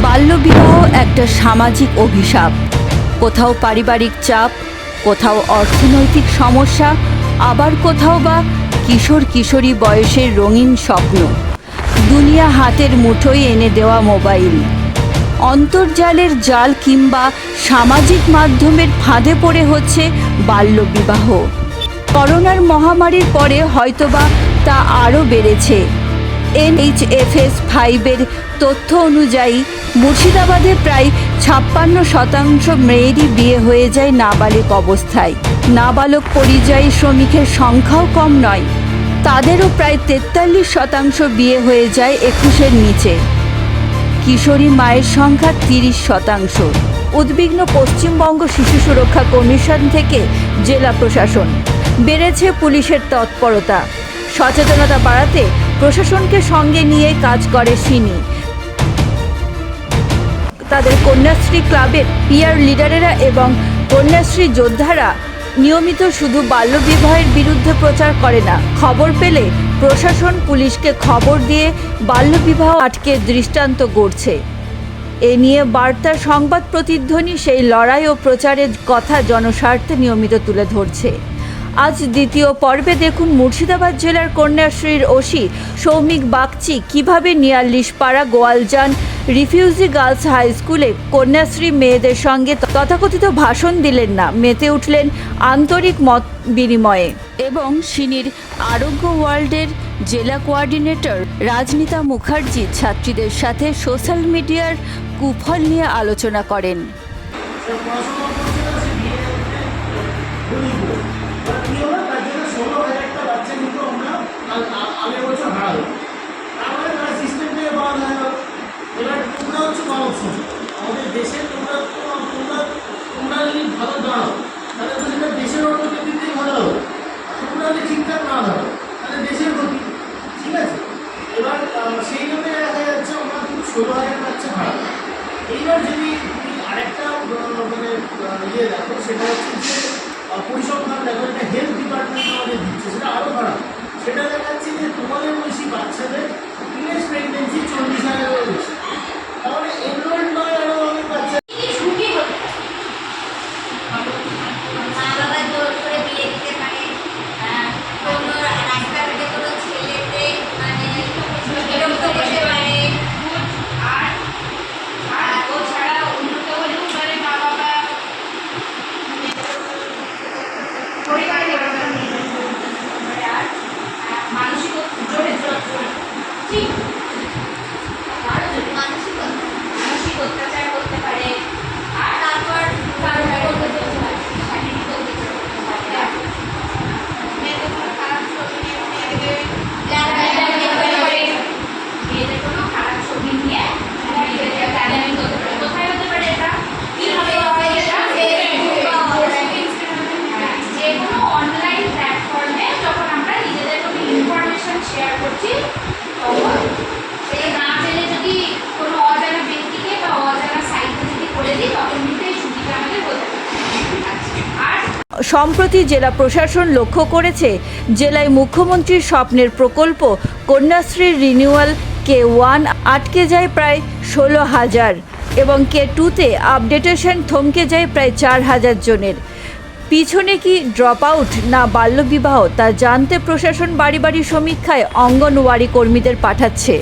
বাল্যবিবাহ একটা সামাজিক অভিশাপ। কোথাও পারিবারিক চাপ, কোথাও অর্থনৈতিক সমস্যা, আবার কোথাও বা কিশোর কিশোরী বয়সের রঙিন স্বপ্ন। দুনিয়া হাতের মুঠোয় এনে দেওয়া মোবাইল, অন্তর্জালের জাল কিংবা সামাজিক মাধ্যমের ফাঁদে পড়ে হচ্ছে বাল্যবিবাহ। করোনার মহামারীর পরে হয়তোবা তা আরও বেড়েছে। NHFS 5-এর তথ্য অনুযায়ী মুর্শিদাবাদে প্রায় 56% মেয়েরই বিয়ে হয়ে যায় নাবালিক অবস্থায়। নাবালক পরিযায়ী শ্রমিকের সংখ্যাও কম নয়, তাদেরও প্রায় 43% বিয়ে হয়ে যায় 21-এর নিচে। কিশোরী মায়ের সংখ্যা 30%। উদ্বিগ্ন পশ্চিমবঙ্গ শিশু সুরক্ষা কমিশন থেকে জেলা প্রশাসন। বেড়েছে পুলিশের তৎপরতা। সচেতনতা বাড়াতে প্রশাসনকে সঙ্গে নিয়ে কাজ করে সিনি। তাদের কন্যাশ্রী ক্লাবের পিয়ার লিডারেরা এবং কন্যাশ্রী যোদ্ধারা নিয়মিত শুধু বাল্যবিবাহের বিরুদ্ধে প্রচার করে না, খবর পেলে প্রশাসন পুলিশকে খবর দিয়ে বাল্যবিবাহ আটকে দৃষ্টান্ত গড়ছে। এ নিয়ে বার্তা সংবাদ প্রতিধ্বনি সেই লড়াই ও প্রচারের কথা জনস্বার্থে নিয়মিত তুলে ধরছে। আজ দ্বিতীয় পর্বে দেখুন মুর্শিদাবাদ জেলার কন্যাশ্রীর ওসি সৌমিক বাগচি কীভাবে নিয়াল্লিশপাড়া গোয়ালজান রিফিউজি গার্লস হাই স্কুলে কন্যাশ্রী মেয়েদের সঙ্গে তথাকথিত ভাষণ দিলেন না, মেতে উঠলেন আন্তরিক মত বিনিময়ে। এবং সিনির আরোগ্য ওয়ার্ল্ডের জেলা কোঅর্ডিনেটর রাজনীতা মুখার্জি ছাত্রীদের সাথে সোশ্যাল মিডিয়ার কুফল নিয়ে আলোচনা করেন। আমাদের দেশে তোমরা যদি ভালো দাও তাহলে তো সেটা দেশের অর্থনীতিতেই ভালো হবে। তোমরা যদি ঠিকঠাক না দাও তাহলে দেশের ক্ষতি, ঠিক আছে। এবার সেই জন্য দেখা যাচ্ছে আমরা কিন্তু 16,000 বাচ্চা ভাড়া। এইবার যদি তুমি আরেকটা মানে ইয়ে দেখো, সেটা হচ্ছে যে পরিসংখ্যান দেখো, একটা হেলথ ডিপার্টমেন্ট আমাদের দিচ্ছে, সেটা আরও খারাপ। সেটা দেখাচ্ছে যে তোমাদের বয়সী বাচ্চাদের টিনেজ প্রেগনেন্সি 40,000-এরও বেশি। তাহলে এনরোল্ড নয় আরও অনেক বাচ্চা। সম্প্রতি জেলা প্রশাসন লক্ষ্য করেছে, জেলায় মুখ্যমন্ত্রীর স্বপ্নের প্রকল্প কন্যাশ্রীর রিনিউয়াল K1 আটকে যায় প্রায় 16,000 এবং K2-তে আপডেটেশন থমকে যায় প্রায় 4,000 জনের। পিছনে কি ড্রপ আউট না বাল্যবিবাহ তা জানতে প্রশাসন বাড়ি বাড়ি সমীক্ষায় অঙ্গনওয়াড়ি কর্মীদের পাঠাচ্ছে।